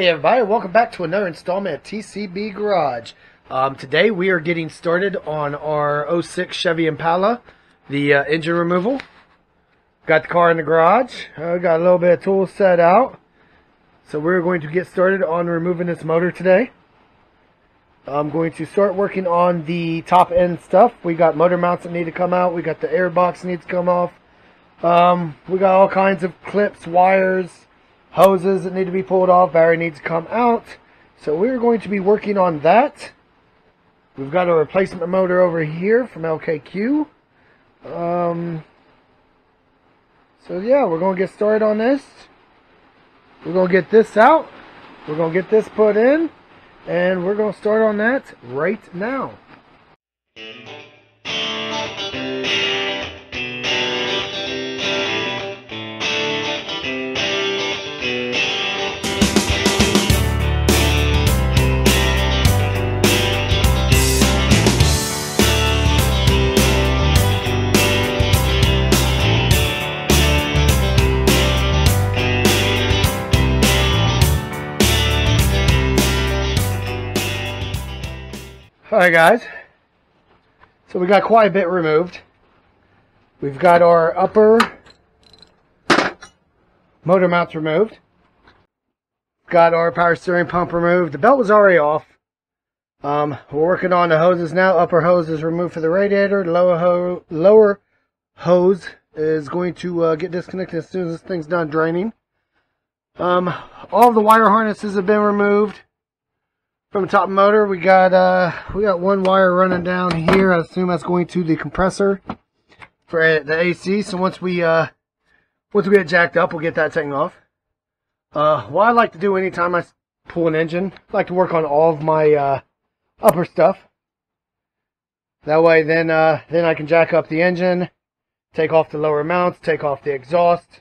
Hey everybody, welcome back to another installment of T.C.B. Garage. Today we are getting started on our 06 Chevy Impala, the engine removal. Got the car in the garage, got a little bit of tools set out. So we're going to get started on removing this motor today. I'm going to start working on the top end stuff. We got motor mounts that need to come out, we got the air box that needs to come off. We got all kinds of clips, wires, hoses that need to be pulled off, battery needs to come out. So we're going to be working on that. We've got a replacement motor over here from LKQ. So yeah, we're going to get started on this. We're going to get this out. We're going to get this put in. And we're going to start on that right now. Alright guys, so we got quite a bit removed. We've got our upper motor mounts removed. Got our power steering pump removed. The belt was already off. We're working on the hoses now. Upper hose is removed for the radiator. Lower hose is going to get disconnected as soon as this thing's done draining. All of the wire harnesses have been removed. From the top motor, we got one wire running down here. I assume that's going to the compressor for the AC. So once we get jacked up, we'll get that taken off. What I like to do anytime I pull an engine, I like to work on all of my upper stuff. That way, then I can jack up the engine, take off the lower mounts, take off the exhaust.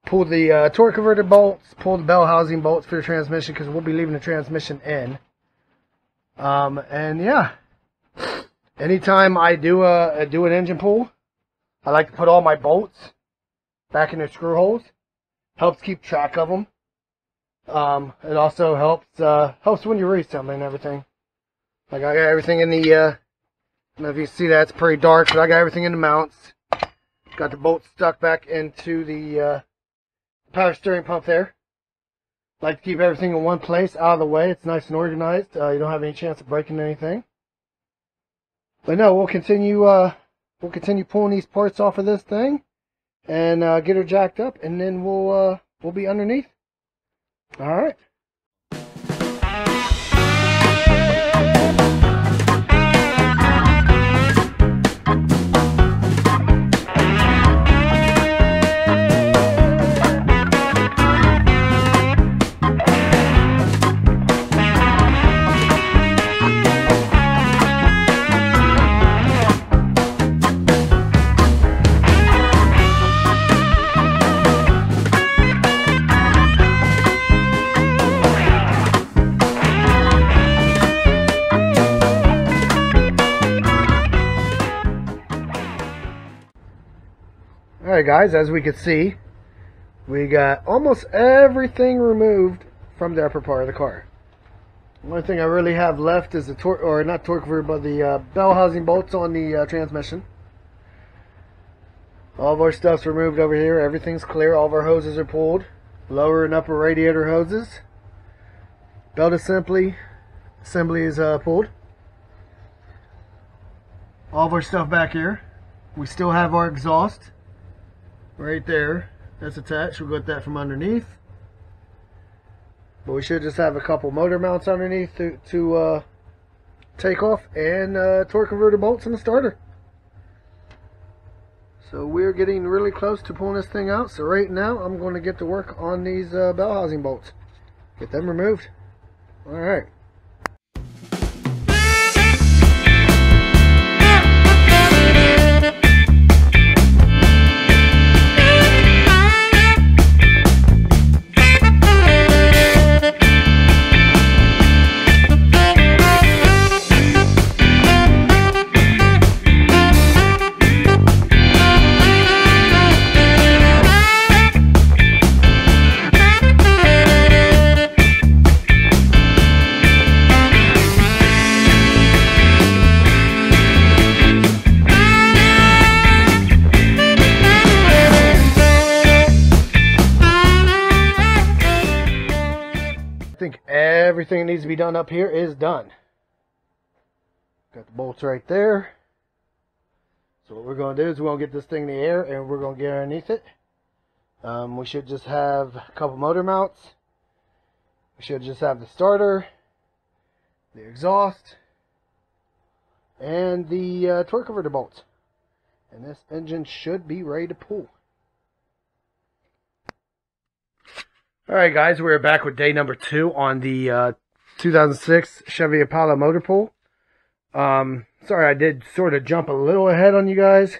Pull the torque converter bolts, pull the bell housing bolts for the transmission because we'll be leaving the transmission in. And yeah, anytime I do an engine pull, I like to put all my bolts back in their screw holes. Helps keep track of them. It also helps when you reassemble and everything. Like I got everything in the. I don't know if you can see that, it's pretty dark, but I got everything in the mounts. Got the bolts stuck back into the power steering pump there. Like to keep everything in one place, out of the way. It's nice and organized. You don't have any chance of breaking anything. But no, we'll continue pulling these parts off of this thing and get her jacked up, and then we'll be underneath. All right. Alright guys, as we can see, we got almost everything removed from the upper part of the car. The only thing I really have left is the the bell housing bolts on the transmission. All of our stuff's removed over here. Everything's clear. All of our hoses are pulled. Lower and upper radiator hoses. Belt assembly is pulled. All of our stuff back here. We still have our exhaust right there. That's attached. We'll get that from underneath. But we should just have a couple motor mounts underneath to take off, and torque converter bolts in the starter. So we're getting really close to pulling this thing out. So right now I'm going to get to work on these bell housing bolts. Get them removed. Alright. everything that needs to be done up here is done. Got the bolts right there. So what we're going to do is we're going to get this thing in the air and we're going to get underneath it. We should just have a couple motor mounts. We should just have the starter, the exhaust, and the torque converter bolts. And this engine should be ready to pull. Alright guys, we're back with day number 2 on the 2006 Chevy Impala motor pool. Sorry I did sort of jump a little ahead on you guys.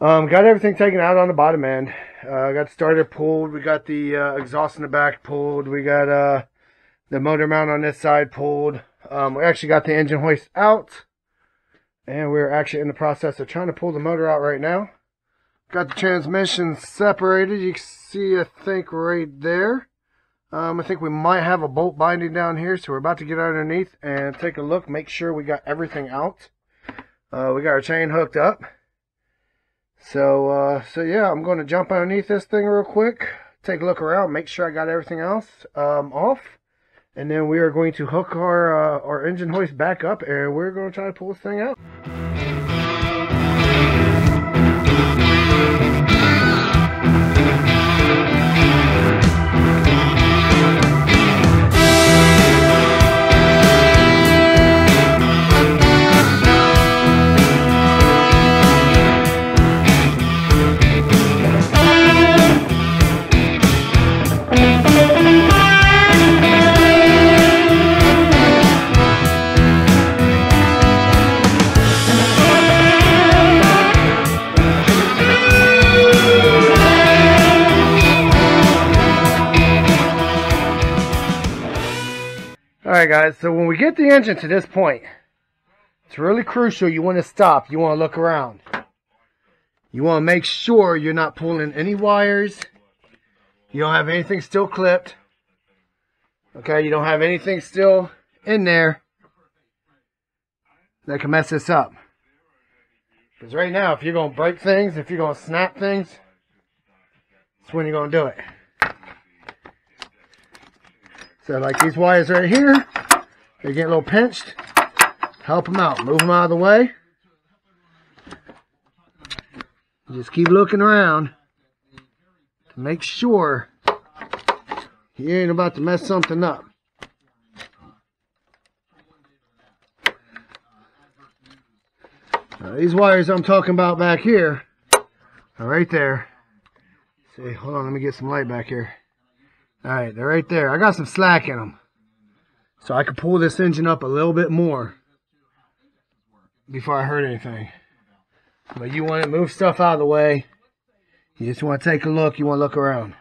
Got everything taken out on the bottom end. Got the starter pulled. We got the exhaust in the back pulled. We got the motor mount on this side pulled. We actually got the engine hoist out. And we're actually in the process of trying to pull the motor out right now. Got the transmission separated. You can see, I think, right there. I think we might have a bolt binding down here, so we're about to get underneath and take a look, make sure we got everything out. We got our chain hooked up. So yeah, I'm going to jump underneath this thing real quick, take a look around, make sure I got everything else off, and then we are going to hook our engine hoist back up, and we're going to try to pull this thing out. Alright guys, so when we get the engine to this point, it's really crucial. You want to stop. You want to look around. You want to make sure you're not pulling any wires. You don't have anything still clipped. Okay, you don't have anything still in there that can mess this up. Because right now, if you're going to break things, if you're going to snap things, that's when you're going to do it. So like these wires right here, they get a little pinched. Help them out. Move them out of the way. Just keep looking around to make sure you ain't about to mess something up. Now, these wires I'm talking about back here are right there. See, hold on, let me get some light back here. Alright, they're right there. I got some slack in them, so I can pull this engine up a little bit more before I hurt anything. But you want to move stuff out of the way. You just want to take a look. You want to look around.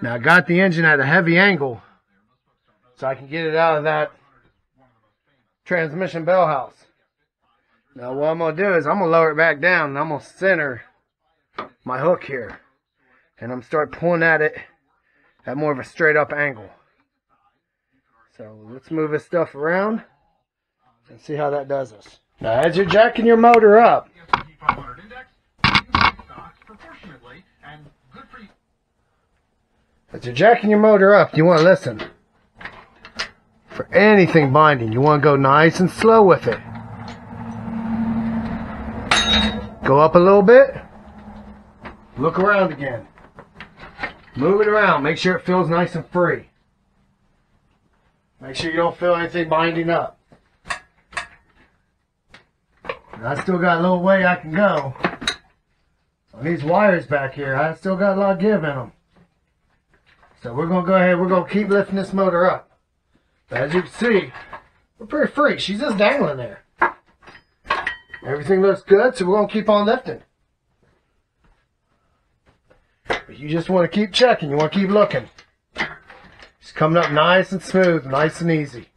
Now, I got the engine at a heavy angle, so I can get it out of that transmission bell house. Now, what I'm going to do is I'm going to lower it back down, and I'm going to center my hook here. And I'm going to start pulling at it at more of a straight up angle. So let's move this stuff around and see how that does us. Now as you're jacking your motor up, you want to listen for anything binding. You want to go nice and slow with it. Go up a little bit, look around again. Move it around. Make sure it feels nice and free. Make sure you don't feel anything binding up. And I still got a little way I can go. On these wires back here, I still got a lot of give in them. So we're going to go ahead, we're going to keep lifting this motor up. But as you can see, we're pretty free. She's just dangling there. Everything looks good, so we're going to keep on lifting. But you just want to keep checking. You want to keep looking. It's coming up nice and smooth, nice and easy.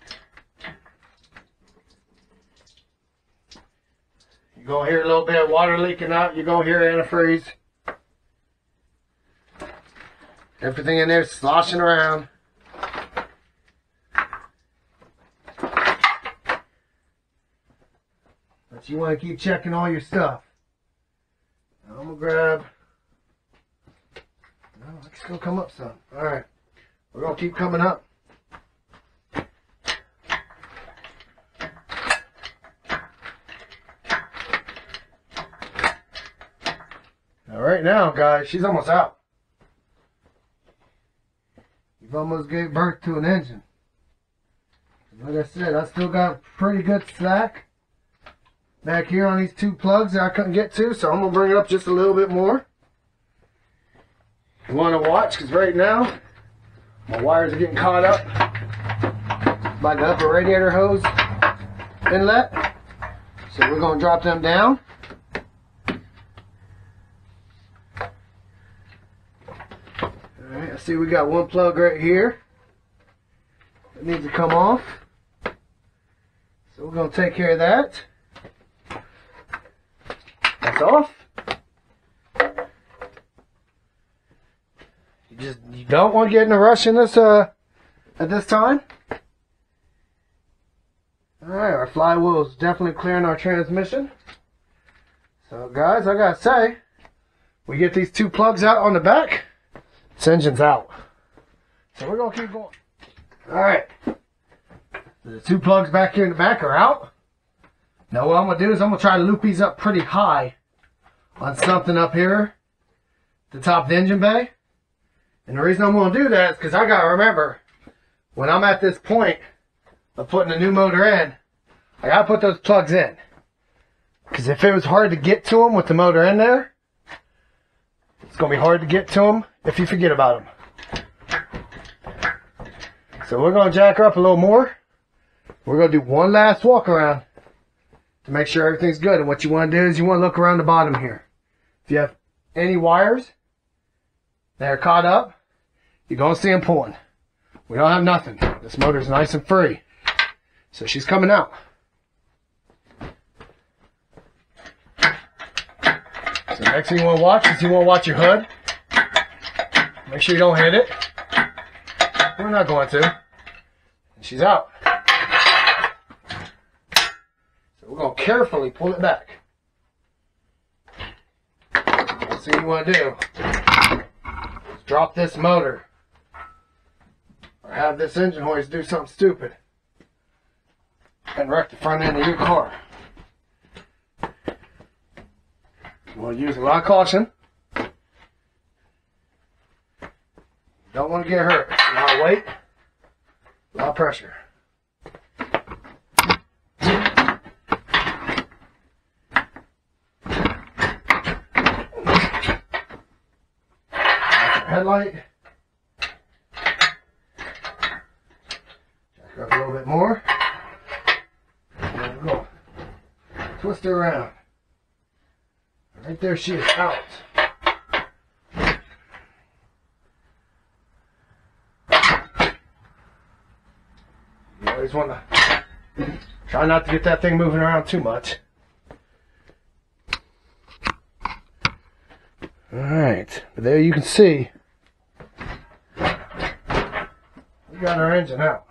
You're going to hear a little bit of water leaking out. You're going to hear antifreeze. Everything in there is sloshing around. But you want to keep checking all your stuff. Now I'm going to grab... No, I can still come up some. Alright. We're going to keep coming up. right now, guys, she's almost out. You've almost gave birth to an engine. Like I said, I still got pretty good slack back here on these two plugs that I couldn't get to, so I'm going to bring it up just a little bit more. You want to watch, because right now, my wires are getting caught up by the upper radiator hose inlet. So we're going to drop them down. Alright, I see we got one plug right here that needs to come off. So we're going to take care of that. That's off. You don't want to get in a rush in this at this time. Alright, our flywheel is definitely clearing our transmission. So guys, I gotta say, we get these two plugs out on the back, this engine's out. So we're gonna keep going. Alright. The two plugs back here in the back are out. Now what I'm gonna do is I'm gonna try to loop these up pretty high on something up here, the top of the engine bay. And the reason I'm going to do that is because I got to remember, when I'm at this point of putting a new motor in, I got to put those plugs in. Because if it was hard to get to them with the motor in there, it's going to be hard to get to them if you forget about them. So we're going to jack her up a little more. We're going to do one last walk around to make sure everything's good. And what you want to do is you want to look around the bottom here. If you have any wires that are caught up, you're going to see them pulling. We don't have nothing. This motor's nice and free. So she's coming out. So next thing you want to watch is you want to watch your hood. Make sure you don't hit it. We're not going to. And she's out. So we're going to carefully pull it back. Next thing you want to do is drop this motor. Or have this engine hoist do something stupid and wreck the front end of your car. You want to use a lot of caution. Don't want to get hurt. A lot of weight, a lot of pressure. Headlight. Jack her up a little bit more. And there we go. Twist her around. Right there she is out. You always want to try not to get that thing moving around too much. Alright, but there you can see we got our engine out.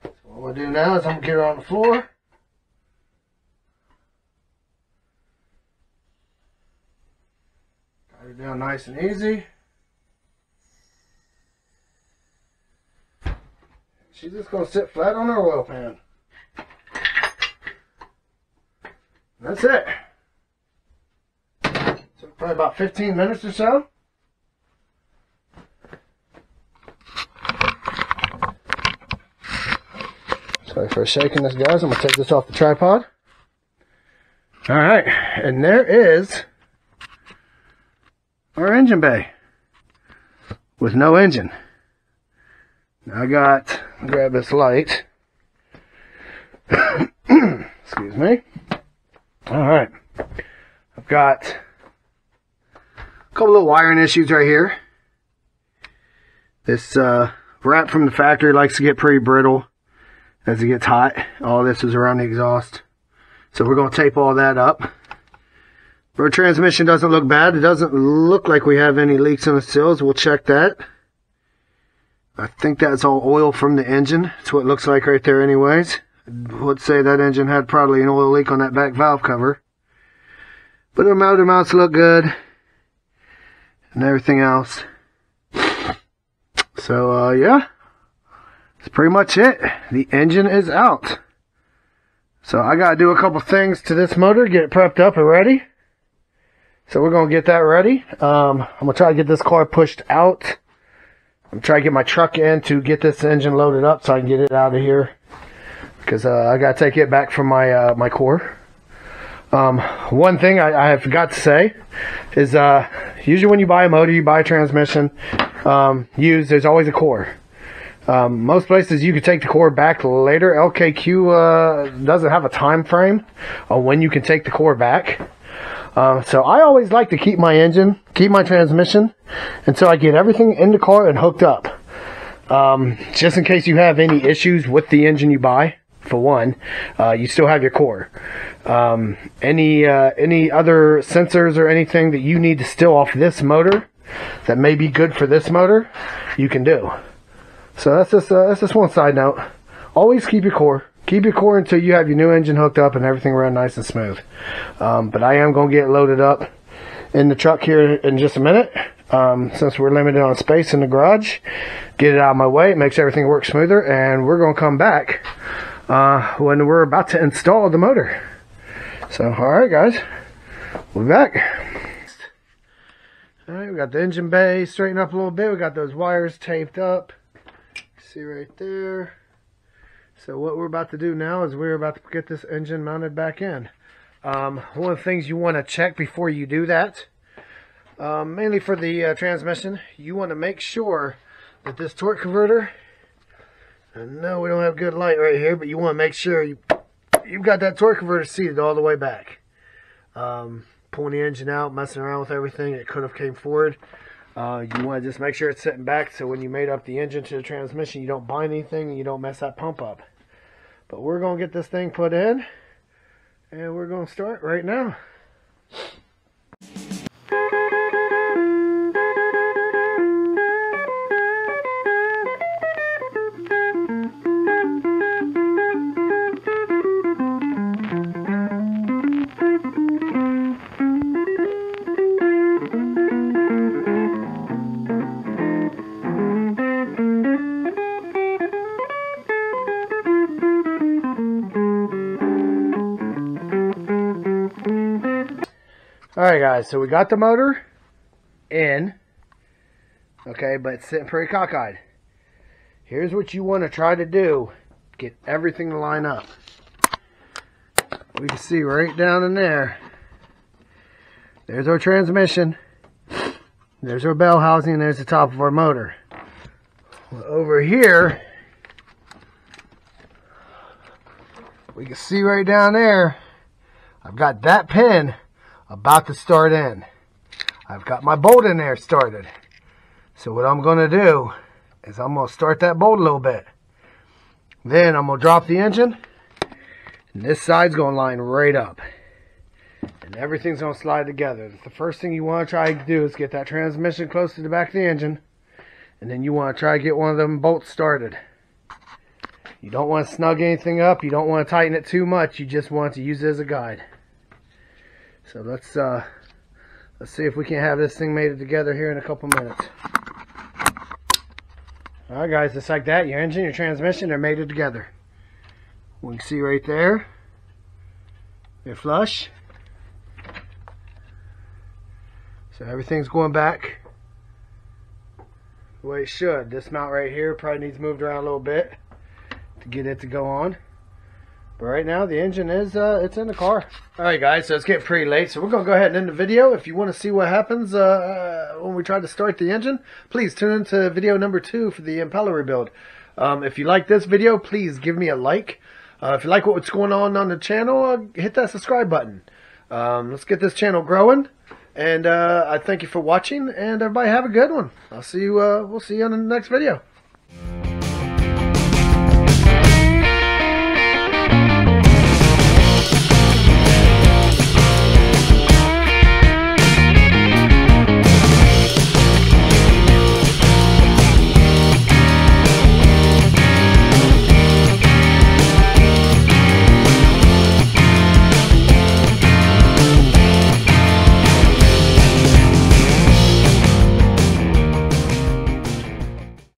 So what we'll do now is I'm going to get her on the floor. Got her down nice and easy. She's just going to sit flat on her oil pan. That's it. Took probably about 15 minutes or so. Sorry for shaking this, guys. I'm going to take this off the tripod. Alright, and there is our engine bay with no engine. Now I'll grab this light. Excuse me. Alright, I've got a couple of wiring issues right here. This wrap from the factory likes to get pretty brittle as it gets hot. All this is around the exhaust. So we're going to tape all that up. Our transmission doesn't look bad. It doesn't look like we have any leaks in the seals. We'll check that. I think that's all oil from the engine. That's what it looks like right there anyways. I would say that engine had probably an oil leak on that back valve cover. But the motor mounts look good. And everything else. So, yeah. That's pretty much it. The engine is out. So I gotta do a couple things to this motor, get it prepped up and ready. So we're gonna get that ready. I'm gonna try to get this car pushed out. I'm trying to get my truck in to get this engine loaded up so I can get it out of here, because I gotta take it back from my my core. One thing I forgot to say is usually when you buy a motor, you buy a transmission used, there's always a core. Most places you can take the core back later. LKQ doesn't have a time frame on when you can take the core back. So I always like to keep my engine, keep my transmission until I get everything in the car and hooked up. Just in case you have any issues with the engine you buy. For one, you still have your core. Any other sensors or anything that you need to steal off this motor that may be good for this motor, you can do. So that's just one side note. Always keep your core. Keep your core until you have your new engine hooked up and everything run nice and smooth. But I am going to get it loaded up in the truck here in just a minute. Since we're limited on space in the garage, get it out of my way. It makes everything work smoother, and we're going to come back when we're about to install the motor. So, alright guys, we'll be back. Alright, we got the engine bay straightened up a little bit. We got those wires taped up. See right there. So what we're about to do now is we're about to get this engine mounted back in. One of the things you want to check before you do that, mainly for the transmission, you want to make sure that this torque converter, I know we don't have good light right here, but you want to make sure you've got that torque converter seated all the way back. Pulling the engine out, messing around with everything, it could have came forward. You want to just make sure it's sitting back, so when you made up the engine to the transmission, you don't bind anything and you don't mess that pump up. But we're going to get this thing put in, and we're going to start right now. Alright guys, so we got the motor in, okay, but it's sitting pretty cockeyed. Here's what you want to try to do. Get everything to line up. We can see right down in there. There's our transmission. There's our bell housing, and there's the top of our motor. Well, over here, we can see right down there, I've got that pin about to start in. I've got my bolt in there started. So what I'm going to do is I'm going to start that bolt a little bit. Then I'm going to drop the engine, and this side's going to line right up. And everything's going to slide together. The first thing you want to try to do is get that transmission close to the back of the engine, and then you want to try to get one of them bolts started. You don't want to snug anything up. You don't want to tighten it too much. You just want to use it as a guide. So let's see if we can have this thing made together here in a couple minutes. Alright guys, just like that, your engine, your transmission, they're mated together. We can see right there, they're flush. So everything's going back the way it should. This mount right here probably needs moved around a little bit to get it to go on. But right now the engine is it's in the car. Alright guys, so it's getting pretty late, so we're going to go ahead and end the video. If you want to see what happens when we try to start the engine, please tune into video number 2 for the Impala rebuild. If you like this video, please give me a like. If you like what's going on the channel, hit that subscribe button. Let's get this channel growing. And I thank you for watching, and everybody have a good one. I'll see you. We'll see you on the next video.